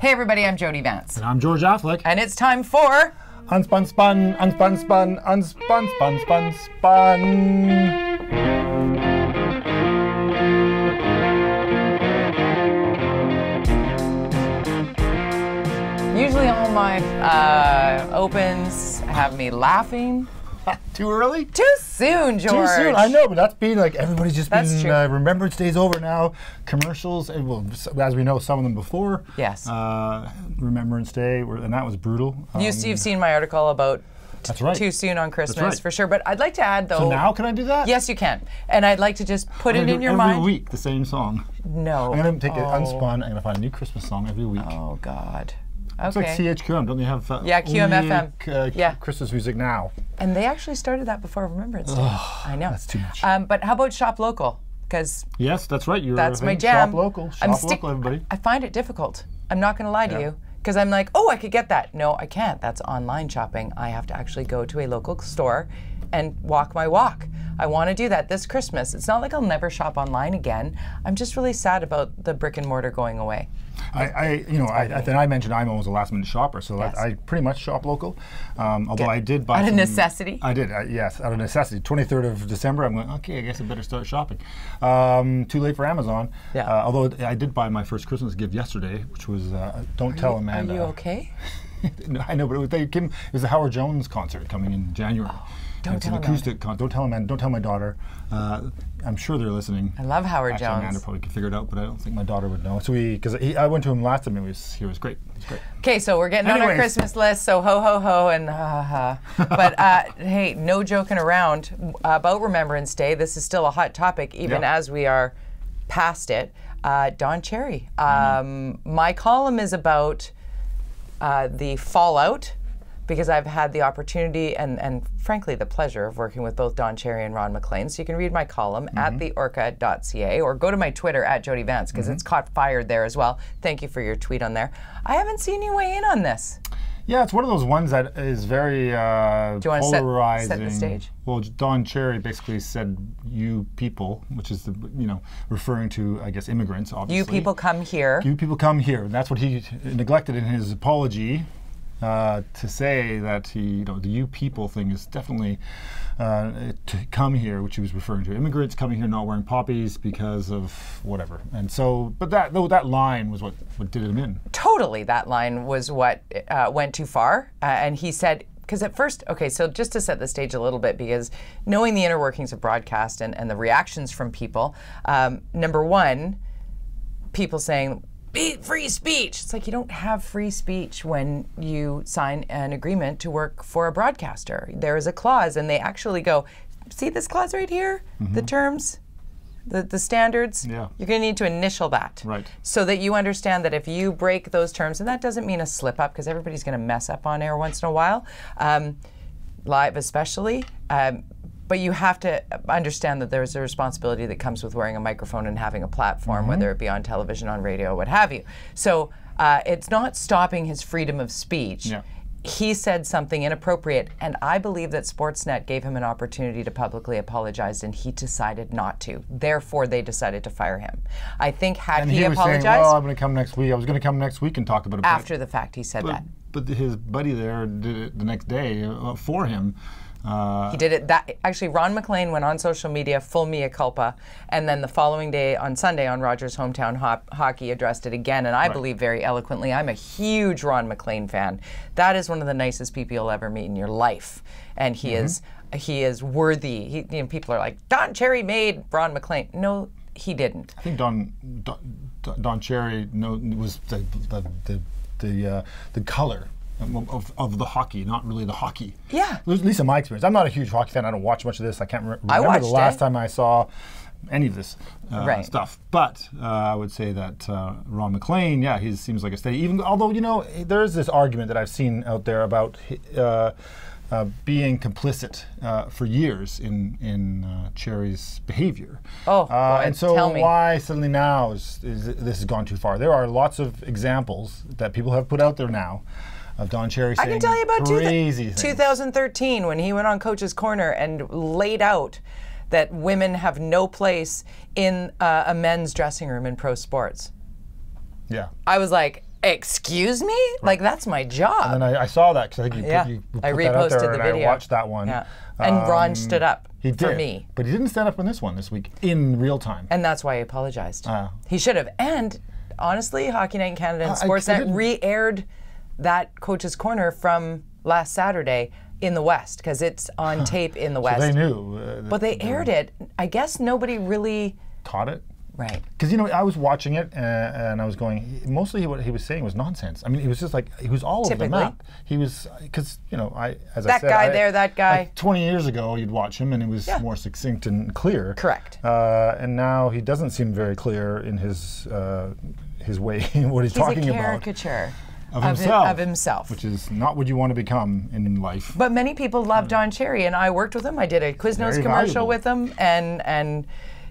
Hey everybody, I'm Jody Vance. And I'm George Affleck. And it's time for... Unspun, spun, unspun, spun, unspun, spun, spun, spun. Usually all my opens have me laughing. Too early? Too soon, George. Too soon, I know, but that's been like, everybody's just That's been, Remembrance Day's over now, commercials, and well, as we know, some of them before. Yes. Remembrance Day, and that was brutal. You've seen my article about That's right. too soon on Christmas, That's right. for sure, but I'd like to add though... So now can I do that? Yes, you can. And I'd like to just put it in your mind. Every week, the same song. No. I'm going to take it unspun, I'm going to find a new Christmas song every week. Oh, God. It's Okay. like CHQM, don't they have Yeah, QM-FM. Yeah. Christmas music now? And they actually started that before Remembrance Day. I know. That's too much. But how about shop local? Because yes, that's right. that's my jam. Shop local. Shop local, everybody. I find it difficult. I'm not going to lie to you. Because I'm like, oh, I could get that. No, I can't. That's online shopping. I have to actually go to a local store and walk my walk. I want to do that this Christmas. It's not like I'll never shop online again. I'm just really sad about the brick and mortar going away. I mentioned I'm always a last minute shopper, so yes. I pretty much shop local. Although I did buy out of necessity. I did, yes, out of necessity. 23rd of December, I'm going, okay, I guess I better start shopping. Too late for Amazon. Yeah. Although I did buy my first Christmas gift yesterday, which was Don't Tell Amanda. Are you okay? No, I know, but it was a Howard Jones concert coming in January. Oh, don't tell acoustic Don't tell Amanda. Don't tell my daughter. I'm sure they're listening. I love Howard Jones. Amanda probably could figure it out, but I don't think my daughter would know. So I went to him last time. He was great. It was great. Okay, so we're getting on our Christmas list. So ho ho ho and ha ha. But hey, no joking around about Remembrance Day. This is still a hot topic, even as we are past it. Don Cherry. My column is about the fallout, because I've had the opportunity and frankly the pleasure of working with both Don Cherry and Ron MacLean. So you can read my column at theorca.ca or go to my Twitter at Jody Vance, because it's caught fire there as well. Thank you for your tweet on there. I haven't seen you weigh in on this. Yeah, it's one of those ones that is very polarizing. Set the stage? Well, Don Cherry basically said, "You people," which is referring to, I guess, immigrants. Obviously, you people come here. You people come here. And that's what he neglected in his apology. To say that the "you people" thing is definitely to come here, which he was referring to immigrants coming here not wearing poppies because of whatever. And so, but that line was what did him in. Totally, that line was what went too far. And he said, because at first, okay, so just to set the stage a little bit, because knowing the inner workings of broadcast and the reactions from people, number one, people saying, free speech. It's like you don't have free speech when you sign an agreement to work for a broadcaster. There is a clause, and they actually go, see this clause right here? The terms, the standards? Yeah. You're going to need to initial that. Right. So that you understand that if you break those terms, and that doesn't mean a slip up, because everybody's going to mess up on air once in a while, live especially, but you have to understand that there's a responsibility that comes with wearing a microphone and having a platform, whether it be on television, on radio, what have you. So it's not stopping his freedom of speech. Yeah. He said something inappropriate, and I believe that Sportsnet gave him an opportunity to publicly apologize, and he decided not to. Therefore, they decided to fire him. I think had he apologized... saying, well, I'm going to come next week. I was going to come next week and talk about it. After the fact, he said that. But his buddy there did it the next day for him. He did it. Actually, Ron MacLean went on social media, full mea culpa, and then the following day, on Sunday, on Rogers Hometown Hockey, addressed it again, and I believe very eloquently. I'm a huge Ron MacLean fan. That is one of the nicest people you'll ever meet in your life, and he is worthy. People are like, Don Cherry made Ron MacLean. No, he didn't. I think Don Cherry was the color of the hockey, not really the hockey. Yeah. At least in my experience. I'm not a huge hockey fan. I don't watch much of this. I can't remember the last time I saw any of this stuff. But I would say that Ron MacLean, he seems like a steady. Although there is this argument that I've seen out there about being complicit for years in Cherry's behavior. And so why suddenly now is this has gone too far? There are lots of examples that people have put out there now of Don Cherry saying I can tell you about crazy things. 2013 when he went on Coach's Corner and laid out that women have no place in a men's dressing room in pro sports. Yeah. I was like, excuse me? Like, that's my job. And then I saw that because I think you put I that out there, reposted the and video. I watched that one. Yeah. And Ron stood up He did, for me. but he didn't stand up on this one this week in real time. And that's why he apologized. He should have. And honestly, Hockey Night in Canada and Sportsnet re-aired that Coach's Corner from last Saturday in the West, because it's on tape in the West. So they knew. But they aired it. I guess nobody really caught it. Right. Because, I was watching it and I was going, mostly what he was saying was nonsense. I mean, he was just like, he was all over the map. He was, because, I said. That guy. Like 20 years ago, you'd watch him and it was more succinct and clear. Correct. And now he doesn't seem very clear in his way, what he's talking He's a about. caricature. Of himself. Which is not what you want to become in life. But many people love Don Cherry, and I worked with him. I did a Quiznos commercial with him, and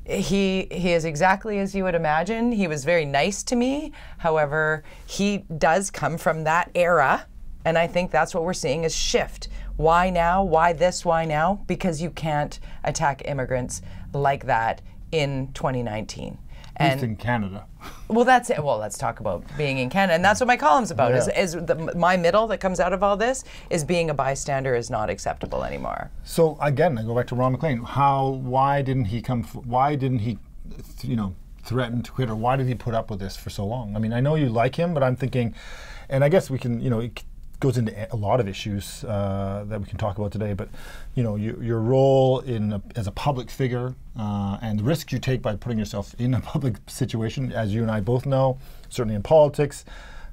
he is exactly as you would imagine. He was very nice to me. However, he does come from that era, and I think that's what we're seeing is shift. Why now? Why this? Why now? Because you can't attack immigrants like that in 2019. At least in Canada. Well, that's it. Well, let's talk about being in Canada, and that's what my column's about. My middle that comes out of all this is being a bystander is not acceptable anymore. So again, I go back to Ron MacLean. Why didn't he threaten to quit, or why did he put up with this for so long? I mean, I know you like him, but I'm thinking, and I guess we can, it goes into a lot of issues that we can talk about today, but your role as a public figure and the risks you take by putting yourself in a public situation, as you and I both know, certainly in politics.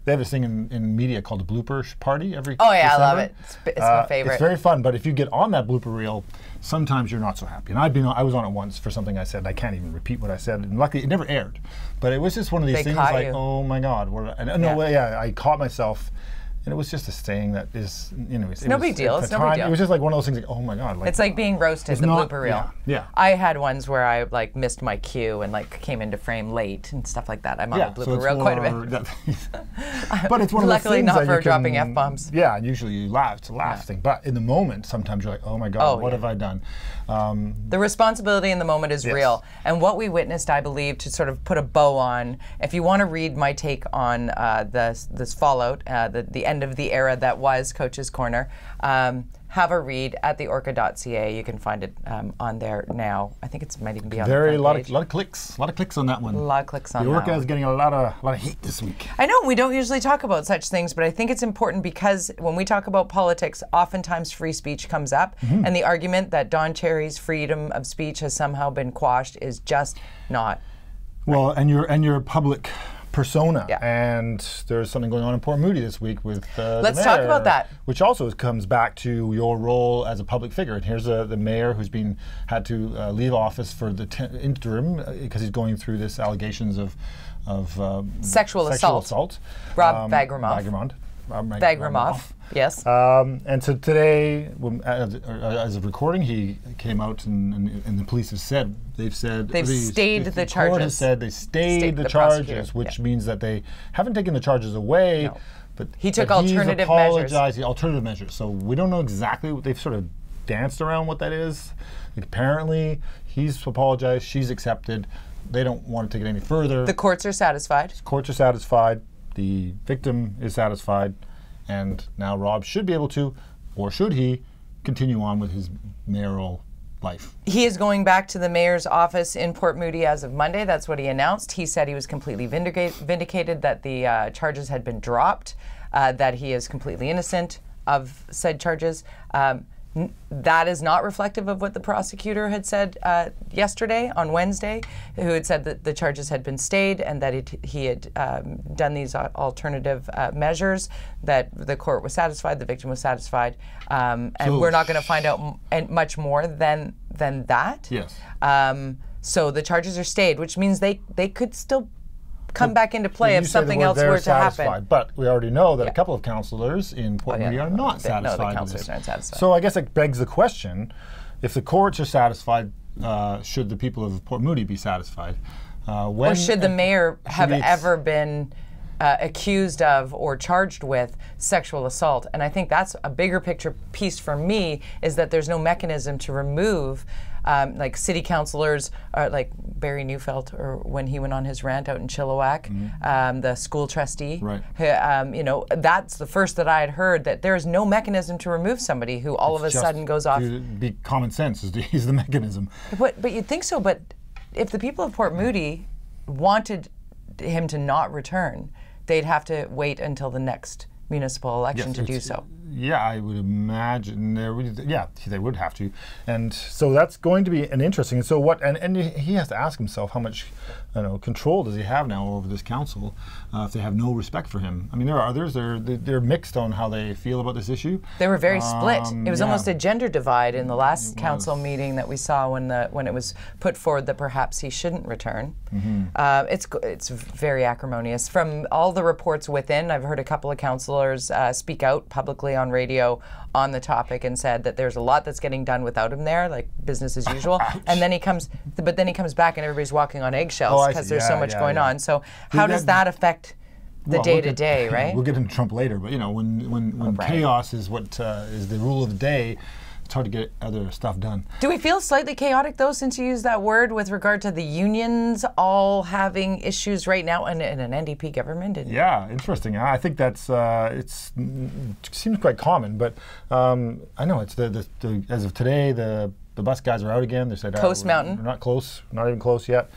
They have this thing in media called the blooper party every December. I love it. It's my favorite. It's very fun, but if you get on that blooper reel, sometimes you're not so happy. And I was on it once for something I said. I can't even repeat what I said, and luckily it never aired. But it was just one of these things like, oh my God. I caught myself. And it was just a saying that is, it's no big deal. It's no big deal. It was just like one of those things like, oh my God. It's like being roasted, the blooper reel. Yeah. I had ones where I missed my cue and came into frame late and stuff like that. I'm on the blooper reel quite a bit. But it's one of those things luckily not for dropping F-bombs. Yeah, and usually you laugh. It's a laugh thing. But in the moment, sometimes you're like, oh my God, what have I done? The responsibility in the moment is real. And what we witnessed, I believe, to sort of put a bow on, if you want to read my take on this fallout, the end of the era that was Coach's Corner, have a read at the orca.ca. You can find it on there now. I think it might even be on the front page. A lot of clicks. A lot of clicks on that one. A lot of clicks on that The Orca is getting a lot of hate this week. I know, we don't usually talk about such things, but I think it's important because when we talk about politics, oftentimes free speech comes up, and the argument that Don Cherry's freedom of speech has somehow been quashed is just not well, and your public persona, and there's something going on in Port Moody this week with Let's the mayor, talk about that. which also comes back to your role as a public figure. And here's the mayor who's had to leave office for the interim because he's going through this allegations of sexual assault. Rob Bagramov. Yes. And so today, as of recording, he came out and the police have said they've stayed the charges. The court has said they stayed the charges, which means that they haven't taken the charges away. No. But he took alternative measures. Alternative measures. So we don't know exactly what they've sort of danced around what that is. Apparently, he's apologized. She's accepted. They don't want to take it any further. The courts are satisfied. The victim is satisfied, and now Rob should be able to, or should he, continue on with his mayoral life. He is going back to the mayor's office in Port Moody as of Monday. That's what he announced. He said he was completely vindicated that the charges had been dropped, that he is completely innocent of said charges. That is not reflective of what the prosecutor had said yesterday, on Wednesday, who had said that the charges had been stayed and that he had done these alternative measures, that the court was satisfied, the victim was satisfied, and we're not going to find out much more than that. Yes. So the charges are stayed, which means they could still come back into play if something else were to happen. But we already know that a couple of councillors in Port Moody are not satisfied. No, the councillors aren't satisfied. So I guess it begs the question, if the courts are satisfied, should the people of Port Moody be satisfied? Or should the mayor have ever been accused of or charged with sexual assault? And I think that's a bigger picture piece for me, is that there's no mechanism to remove like city councillors, like Barry Neufeld, or when he went on his rant out in Chilliwack, the school trustee. Right. You know, that's the first that I had heard, that there is no mechanism to remove somebody who all of a sudden goes off. Be common sense is the mechanism. But you'd think so. But if the people of Port Moody wanted him to not return, they'd have to wait until the next municipal election to do so. Yeah, I would imagine they would have to, and so that's going to be an interesting. And so what? And he has to ask himself how much, control does he have now over this council if they have no respect for him. I mean, there are others. They're mixed on how they feel about this issue. They were very split. It was almost a gender divide in the last council meeting that we saw when it was put forward that perhaps he shouldn't return. It's very acrimonious. From all the reports within, I've heard a couple of councillors speak out publicly on radio on the topic and said that there's a lot that's getting done without him there, like business as usual. And then he comes back and everybody's walking on eggshells because there's so much going on. So how does that affect the day-to-day, right? We'll get into Trump later, but when chaos is what is the rule of the day, it's hard to get other stuff done. Do we feel slightly chaotic, though, since you used that word, with regard to the unions all having issues right now in an NDP government? Yeah, interesting. I think that's it seems quite common, but I know it's as of today, the bus guys are out again. They said Coast Mountain. We're not close, not even close yet.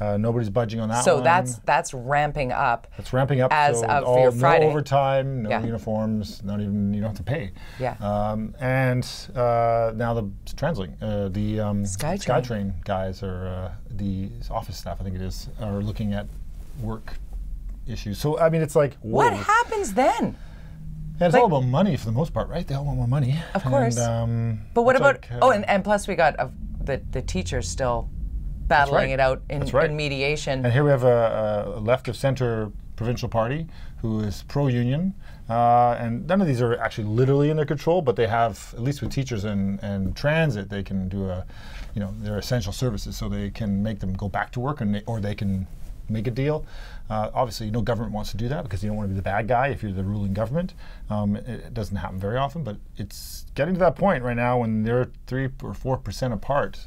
Nobody's budging on that one. So that's ramping up. It's ramping up. As so of your Friday. No overtime, no uniforms, not even, you don't have to pay. Yeah. And now the TransLink, the SkyTrain guys are the office staff, I think it is, are looking at work issues. So I mean, it's like, whoa. What happens then? Yeah, it's all about money for the most part, right? They all want more money. Of course. But what about? And plus we got the teachers still battling it out in mediation. And here we have a left of center provincial party who is pro-union, and none of these are actually literally in their control, but they have, at least with teachers and transit, they can do they're essential services, so they can make them go back to work, or they can make a deal. Obviously, no government wants to do that because you don't want to be the bad guy if you're the ruling government. It doesn't happen very often, but it's getting to that point right now when they're 3 or 4% apart.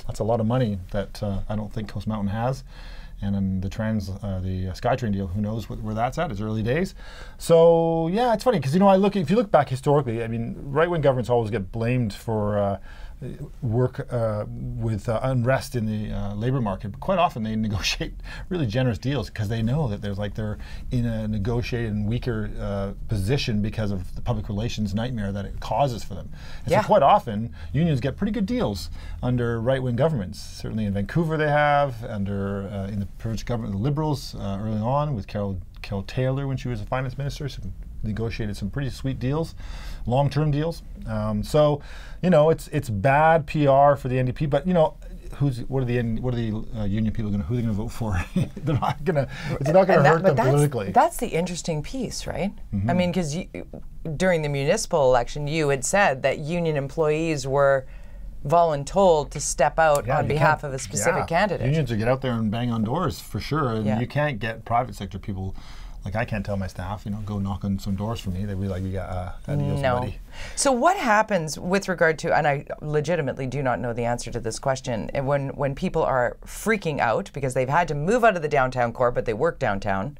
That's a lot of money that I don't think Coast Mountain has. And then the SkyTrain deal, who knows where that's at? It's early days. So yeah, it's funny because if you look back historically, I mean, right-wing governments always get blamed for work with unrest in the labor market, but quite often they negotiate really generous deals because they know that they're in a negotiated and weaker position because of the public relations nightmare that it causes for them. And so quite often unions get pretty good deals under right-wing governments. Certainly in Vancouver they have, under in the provincial government, the Liberals early on with Carol Taylor when she was a finance minister. Negotiated some pretty sweet deals, long-term deals. So, it's bad PR for the NDP. But what are the union people who are going to vote for? They're not going to. It's not going to hurt them politically. That's the interesting piece, right? I mean, because during the municipal election, you had said that union employees were voluntold to step out on behalf of a specific candidate. Unions will get out there and bang on doors for sure, and you can't get private sector people. Like, I can't tell my staff, go knock on some doors for me. They'd be like, adios, buddy. So what happens with regard to, and I legitimately do not know the answer to this question, when people are freaking out because they've had to move out of the downtown core, but they work downtown,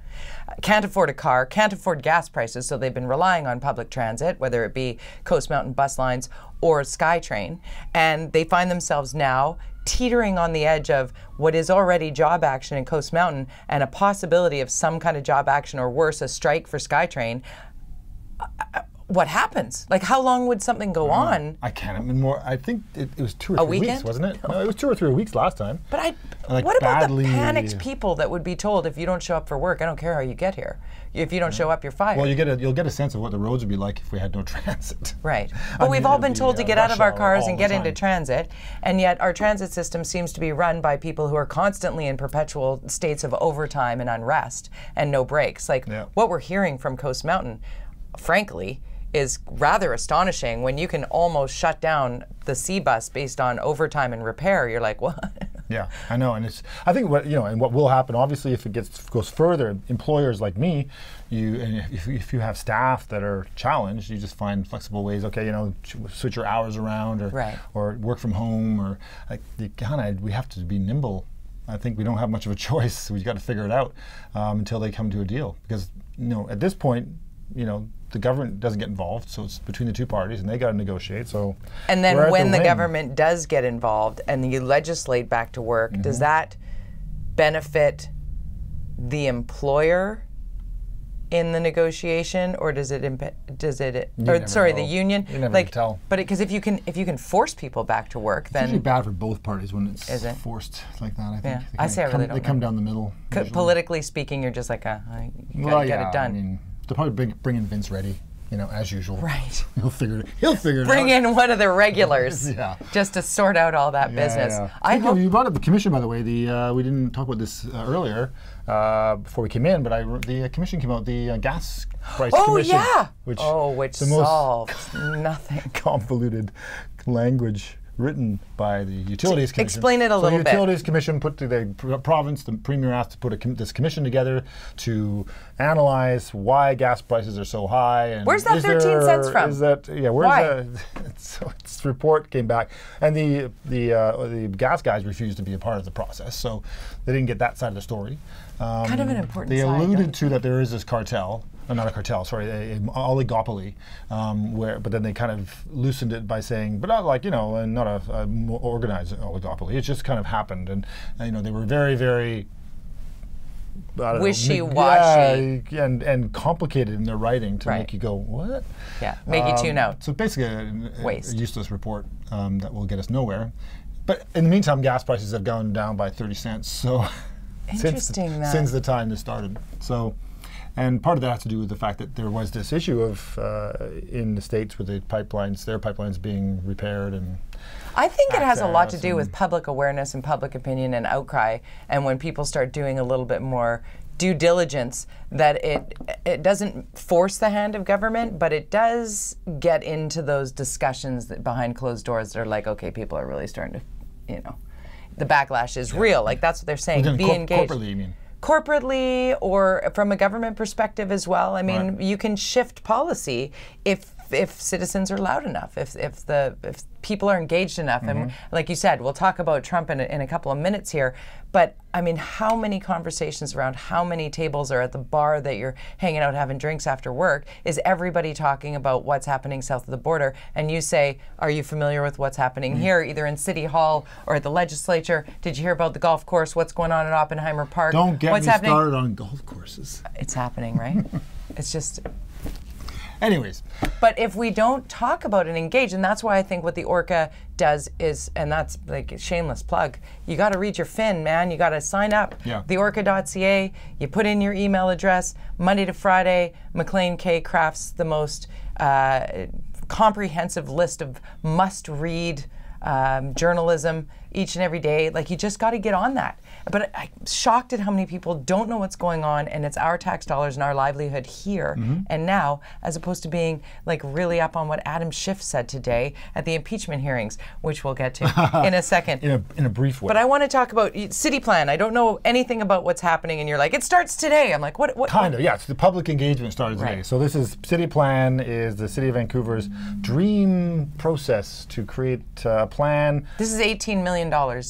can't afford a car, can't afford gas prices, so they've been relying on public transit, whether it be Coast Mountain bus lines or SkyTrain, and they find themselves now teetering on the edge of what is already job action in Coast Mountain and a possibility of some kind of job action, or worse, a strike for SkyTrain. What happens? Like, how long would something go on? I can't. I think it was 2 or 3 weeks, wasn't it? No, it was 2 or 3 weeks last time. But what about the panicked people that would be told, if you don't show up for work, I don't care how you get here. If you don't show up, you're fired. Well, you'll get a sense of what the roads would be like if we had no transit. Right. But we've all been told to get out of our cars and get into transit, and yet our transit system seems to be run by people who are constantly in perpetual states of overtime and unrest and no breaks. Like what we're hearing from Coast Mountain, frankly, is rather astonishing. When you can almost shut down the C bus based on overtime and repair, you're like, what? Yeah, I know, and I think what will happen, obviously, if it goes further, employers like me, if you have staff that are challenged, you just find flexible ways. Okay, switch your hours around, or work from home, or we have to be nimble. I think we don't have much of a choice. So we got to figure it out until they come to a deal, because at this point, the government doesn't get involved, so it's between the two parties, and they got to negotiate. So, and then when the government does get involved and you legislate back to work, does that benefit the employer in the negotiation, or does it the union? You never tell. But because if you can force people back to work, then it's usually bad for both parties when it's forced like that. I think. Yeah, I say I really don't. They come down the middle. Politically speaking, you're just like, you gotta get it done. I mean, they'll probably bring in Vince Ready, as usual. Right. He'll figure it out. Bring in one of the regulars just to sort out all that business. Yeah. I hope you brought up the commission, by the way. We didn't talk about this earlier before we came in, but the commission came out, the gas price commission. Which solved nothing. Convoluted language written by the Utilities Commission. Explain it a little bit. The Utilities Commission the province, the Premier asked to put this commission together to analyze why gas prices are so high. And where's that 13 cents from? Where's that? So its report came back, and the gas guys refused to be a part of the process, so they didn't get that side of the story. Kind of an important They side, alluded to that there is this cartel. Not a cartel, sorry, an oligopoly, but then they kind of loosened it by saying, but not like, and not a more organized oligopoly. It just kind of happened, and they were very, very wishy-washy, and complicated in their writing to make you go, what? Yeah, make you tune out. So basically, a useless report that will get us nowhere. But in the meantime, gas prices have gone down by 30 cents. So since the time this started. So. And part of that has to do with the fact that there was this issue of in the States with their pipelines being repaired, and I think it has a lot to do with public awareness and public opinion and outcry. And when people start doing a little bit more due diligence, that it doesn't force the hand of government, but it does get into those discussions that behind closed doors that are like, okay, people are really starting to, the backlash is real. Like that's what they're saying. Be engaged. Corporately, you mean? Corporately, or from a government perspective as well. I mean, you can shift policy if citizens are loud enough, if people are engaged enough. And like you said, we'll talk about Trump in a couple of minutes here. But I mean, how many conversations around how many tables are at the bar that you're hanging out having drinks after work is everybody talking about what's happening south of the border? And you say, are you familiar with what's happening here, either in City Hall or at the legislature? Did you hear about the golf course? What's going on at Oppenheimer Park? Don't get me started on golf courses. It's happening, right? It's just... Anyways. But if we don't talk about and engage, and that's why I think what the Orca does is, and that's like a shameless plug, you got to read your fin, man. You got to sign up. Yeah. Theorca.ca. You put in your email address. Monday to Friday, McLean K crafts the most comprehensive list of must-read journalism each and every day. Like, you just got to get on that. But I'm shocked at how many people don't know what's going on, and it's our tax dollars and our livelihood here and now, as opposed to being like really up on what Adam Schiff said today at the impeachment hearings, which we'll get to in a second. In a brief way. But I want to talk about city plan. I don't know anything about what's happening, and you're like, it starts today. I'm like, what? Kind of, yeah. It's the public engagement started today. So this is city plan is the City of Vancouver's dream process to create a plan. This is $18 million or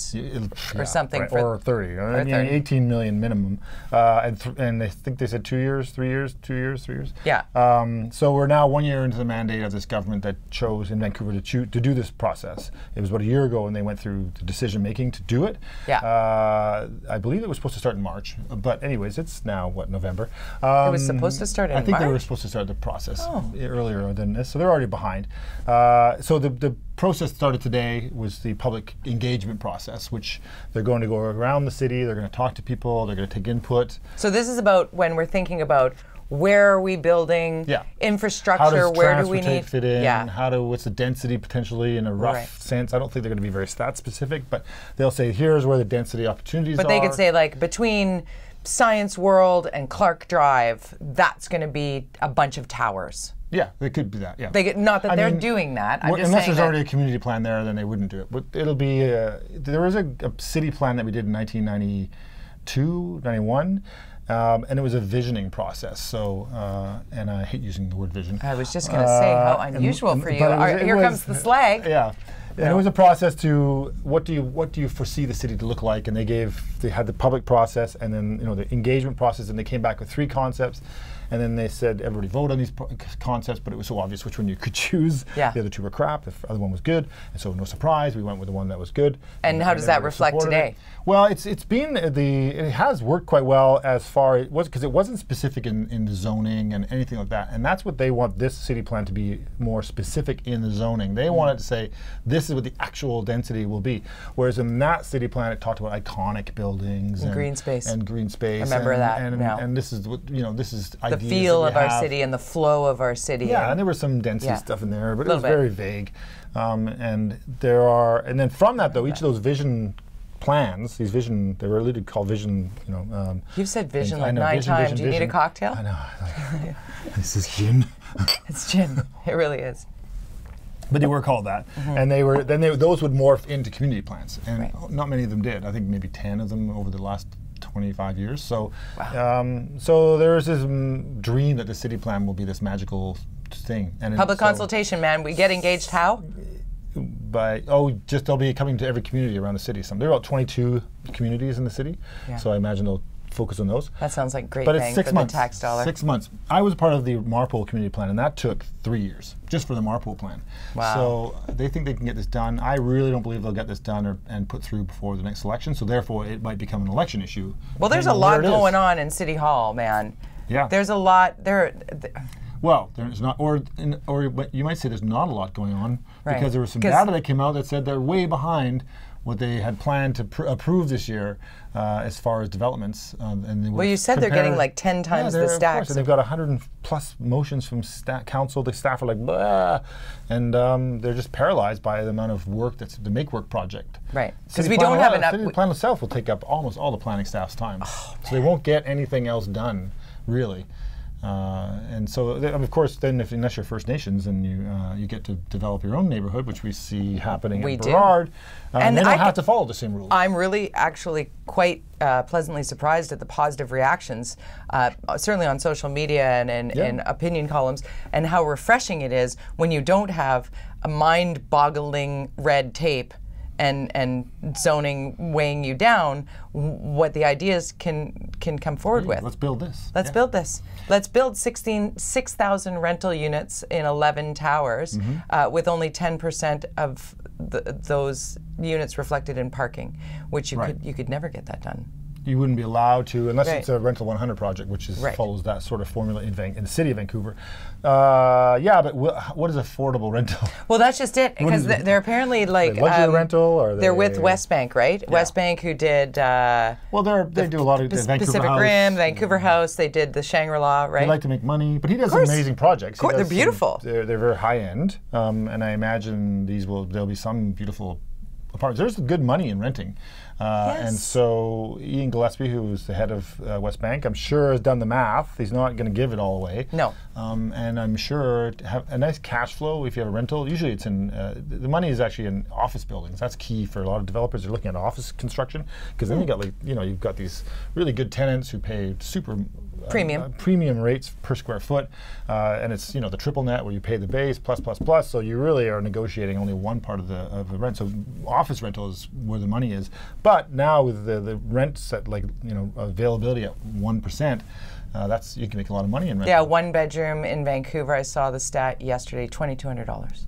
something. Right, or 30. I mean, 18 million minimum, and I think they said 2 years, 3 years, 2 years, 3 years. Yeah. So we're now 1 year into the mandate of this government that chose in Vancouver to do this process. It was about a year ago when they went through the decision making to do it. Yeah. I believe it was supposed to start in March, but anyways, it's now November. It was supposed to start in March? I think they were supposed to start the process earlier than this, so they're already behind. So the process started today was the public engagement process, which they're going to go around the city, they're going to talk to people, they're going to take input. So this is about when we're thinking about where are we building, infrastructure, where do we need fit in, what's the density potentially in a rough sense. I don't think they're going to be very stat specific, but they'll say here's where the density opportunities are. But they could say like between Science World and Clark Drive, that's going to be a bunch of towers. Yeah, they could do that. Yeah. Not that they're doing that. I'm just unless saying there's already a community plan there, then they wouldn't do it. But it'll be there was a city plan that we did in 1992, 91. And it was a visioning process. So, and I hate using the word vision. I was just going to say how unusual for you. Here comes the slag. Yeah. And it was a process to what do you foresee the city to look like? And they had the public process, and then the engagement process, and they came back with 3 concepts. And then they said, everybody vote on these concepts, but it was so obvious which one you could choose. Yeah. The other 2 were crap, the other one was good. And so no surprise, we went with the one that was good. And how does that reflect today? Well, it has worked quite well as far as because it wasn't specific in the zoning and anything like that. And that's what they want this city plan to be, more specific in the zoning. They wanted to say, this is what the actual density will be. Whereas in that city plan, it talked about iconic buildings and green space. And green space. I remember that. And this is what this is the feel of our city and the flow of our city. Yeah, and there was some density stuff in there, but it was very vague. And then from that though, each of those vision plans, they were literally called vision. You've said vision like 9 times. Do you need a cocktail? I know. This is gin. It's gin. It really is. But they were called that, and those would morph into community plans, and not many of them did. I think maybe 10 of them over the last 25 years. So, so there's this dream that the city plan will be this magical thing. And public consultation, man. We get engaged how? They'll be coming to every community around the city. There are about 22 communities in the city, so I imagine they'll focus on those. That sounds like great bang for the tax dollar. 6 months. I was part of the Marpole community plan, and that took 3 years just for the Marpole plan. Wow. So they think they can get this done. I really don't believe they'll get this done and put through before the next election. So therefore, it might become an election issue. Well, there's a lot going on in City Hall, man. Yeah. There's a lot there. Well, there's not, or you might say there's not a lot going on because there was some data that came out that said they're way behind what they had planned to approve this year as far as developments. Well, you said they're getting like 10 times the stacks. And they've got 100+ motions from council. The staff are like, blah, and they're just paralyzed by the amount of work that's the Make Work project. Right, because we don't have enough. The city plan itself will take up almost all the planning staff's time. Oh, so they won't get anything else done, really. And so, of course, then unless you're First Nations and you get to develop your own neighborhood, which we see happening in Burrard, and they don't have to follow the same rules. I'm really actually quite pleasantly surprised at the positive reactions, certainly on social media and in opinion columns, and how refreshing it is when you don't have a mind-boggling red tape and zoning weighing you down, what the ideas can come forward with. Let's build this. Let's build this. Let's build 6,000 rental units in 11 towers with only 10% of those units reflected in parking, which you could never get that done. You wouldn't be allowed to, unless it's a Rental 100 project, which follows that sort of formula in the city of Vancouver. But what is affordable rental? Well, that's just it, because they're apparently like luxury rental, or they're with Westbank, right? Yeah. Westbank, who did they do a lot of the Pacific Vancouver Rim, Vancouver House. They did the Shangri-La, right? They like to make money, but he does amazing projects. They're beautiful. They're very high end, and I imagine there'll be some beautiful apartments. There's good money in renting. And so Ian Gillespie, who's the head of Westbank, I'm sure has done the math. He's not going to give it all away. No. And I'm sure to have a nice cash flow if you have a rental. Usually it's in, the money is actually in office buildings. That's key for a lot of developers. They're looking at office construction, because then you've got these really good tenants who pay super premium rates per square foot, and it's the triple net where you pay the base plus. So you really are negotiating only one part of the rent. So office rental is where the money is. But now with the rents at availability at 1%, you can make a lot of money in rent. Yeah, 1 bedroom in Vancouver. I saw the stat yesterday: $2,200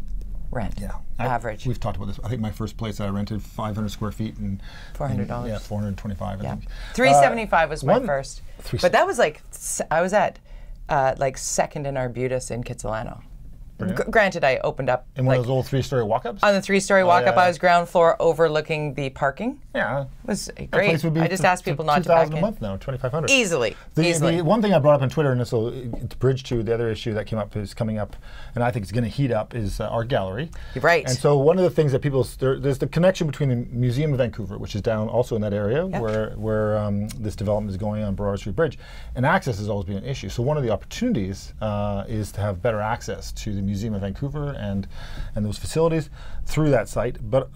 rent. Yeah, average. We've talked about this. I think my first place I rented 500 square feet and $400. Yeah, $425. I think. $375 was my first. But that was I was at second in Arbutus in Kitsilano. Granted, I opened up in one of those old 3-story walk-ups. On the 3-story walk-up, I was ground floor overlooking the parking. Yeah, it was great. I just asked people not to back in. $2,000 a month now, $2,500 easily. The one thing I brought up on Twitter, and this will bridge to the other issue that came up, is coming up, and I think it's going to heat up, is art gallery. Right. And so one of the things that people there's the connection between the Museum of Vancouver, which is down also in that area where this development is going on Broad Street Bridge, and access has always been an issue. So one of the opportunities is to have better access to the Museum of Vancouver and those facilities through that site. But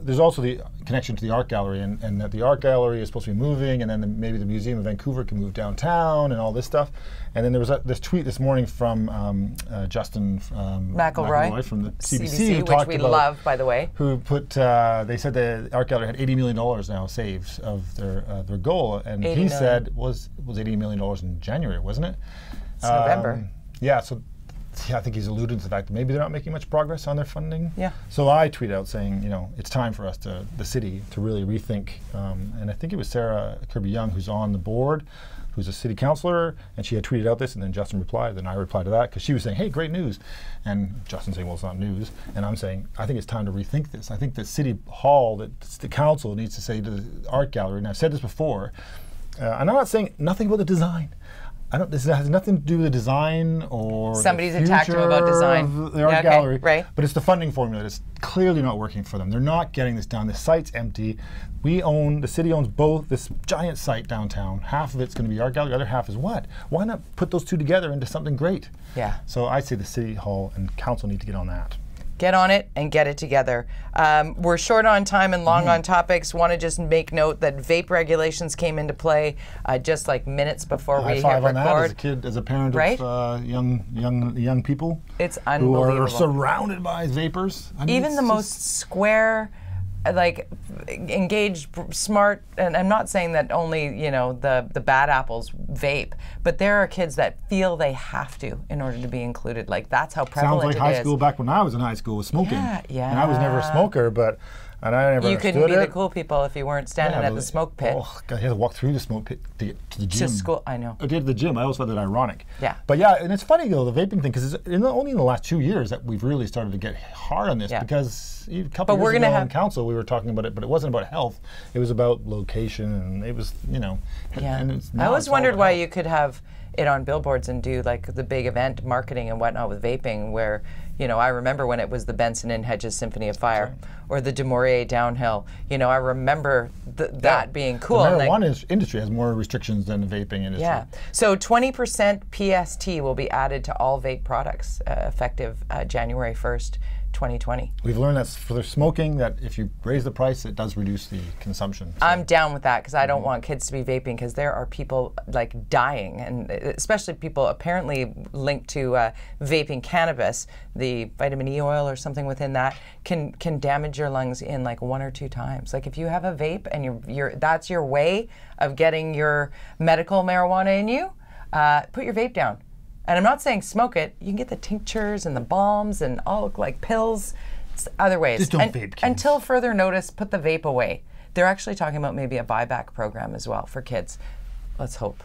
there's also the connection to the art gallery, and that the art gallery is supposed to be moving, and then maybe the Museum of Vancouver can move downtown and all this stuff. And then there was this tweet this morning from Justin McElroy from the CBC, which we love, by the way. Who put, they said the art gallery had $80 million now saved of their goal, and he said was $80 million in January, wasn't it? It's November. Yeah, so I think he's alluded to the fact that maybe they're not making much progress on their funding. Yeah. So I tweeted out saying, it's time for us the city to really rethink. And I think it was Sarah Kirby-Young, who's on the board, who's a city councillor, and she had tweeted out this, and then Justin replied, then I replied to that, because she was saying, hey, great news. And Justin saying, well, it's not news. And I'm saying, I think it's time to rethink this. I think the city hall, that the council needs to say to the art gallery, and I've said this before, and I'm not saying nothing about the design. This has nothing to do with the design or somebody's attacked him about design. Of the art gallery, right? But it's the funding formula that's clearly not working for them. They're not getting this done. The site's empty. The city owns both this giant site downtown. Half of it's going to be art gallery. The other half is what? Why not put those two together into something great? Yeah. So I'd say the city hall and council need to get on that. Get on it and get it together. We're short on time and long on topics. Want to just make note that vape regulations came into play just like minutes before we hit record. As a kid, as a parent of young people. It's unbelievable. Who are surrounded by vapors. I mean, even the most square, like engaged, smart, and I'm not saying that only the bad apples vape, but there are kids that feel they have to in order to be included. Like that's how prevalent it is. Sounds like high school back when I was in high school was smoking. Yeah. And I was never a smoker, and I never You couldn't be the cool people if you weren't standing at the smoke pit. Oh, God, you had to walk through the smoke pit to get to the gym. To school, I know. To get to the gym, I always found that ironic. Yeah. But yeah, and it's funny though, the vaping thing, because it's only in the last 2 years that we've really started to get hard on this, because a couple years ago in council we were talking about it, but it wasn't about health. It was about location, and it was, Yeah. And I always wondered why you could have it on billboards and do like the big event marketing and whatnot with vaping, where I remember when it was the Benson and Hedges Symphony of Fire or the Du Maurier Downhill. I remember that being cool. The marijuana industry has more restrictions than the vaping industry. Yeah. So 20% PST will be added to all vape products effective January 1st. 2020. We've learned that for the smoking, that if you raise the price, it does reduce the consumption. So. I'm down with that, because I don't want kids to be vaping, because there are people like dying, and especially people apparently linked to vaping cannabis. The vitamin E oil or something within that can damage your lungs in like 1 or 2 times. Like if you have a vape and that's your way of getting your medical marijuana in you, put your vape down. And I'm not saying smoke it. You can get the tinctures and the balms and all like pills. It's other ways. Just don't vape, kids. Until further notice, put the vape away. They're actually talking about maybe a buyback program as well for kids. Let's hope.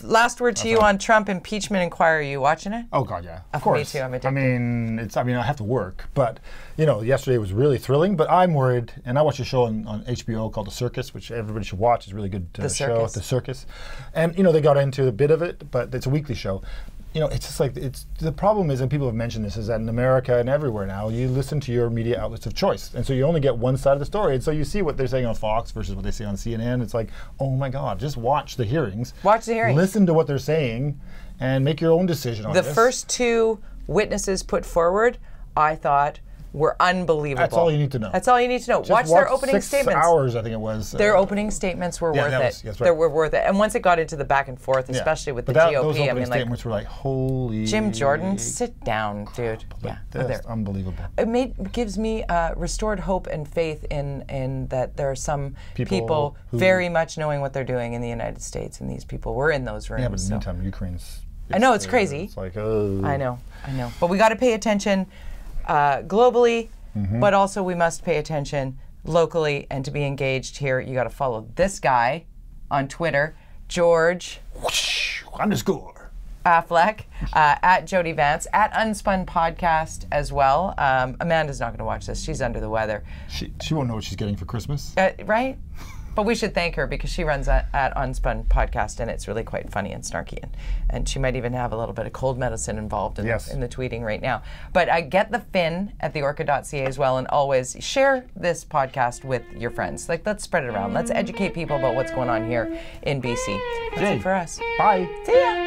Last word to you on Trump impeachment inquiry. Are you watching it? Oh God, yeah. Of course. Me too. I'm addicted. I mean, I have to work, but yesterday was really thrilling. But I'm worried, and I watched a show on HBO called The Circus, which everybody should watch. It's a really good show. The Circus, and they got into a bit of it, but it's a weekly show. It's just like the problem is, and people have mentioned this, is that in America and everywhere now, you listen to your media outlets of choice, and so you only get one side of the story, and so you see what they're saying on Fox versus what they say on CNN. It's like, oh my God, just watch the hearings. Watch the hearings. Listen to what they're saying, and make your own decision on this. The first 2 witnesses put forward, I thought, were unbelievable. That's all you need to know. That's all you need to know. Watch their opening statements. 6 hours, I think it was. Their opening statements were worth it. That's right. They were worth it. And once it got into the back and forth, especially with the GOP, those opening statements were like, holy. Jim Jordan, sit down, dude. That's unbelievable. It gives me restored hope and faith in that there are some people very much knowing what they're doing in the United States, and these people were in those rooms. Yeah, but in the meantime, Ukraine's. I know, it's crazy. It's like, oh. I know. But we got to pay attention globally, but also we must pay attention locally, and to be engaged here, you got to follow this guy on Twitter, George _. Affleck, at Jody Vance, at UnSpun Podcast as well. Amanda's not going to watch this. She's under the weather. She won't know what she's getting for Christmas. Right? But we should thank her because she runs at UnSpun Podcast, and it's really quite funny and snarky. And she might even have a little bit of cold medicine involved in the tweeting right now. But get the fin at theorca.ca as well, and always share this podcast with your friends. Like, let's spread it around. Let's educate people about what's going on here in BC. That's it for us. Bye. See ya.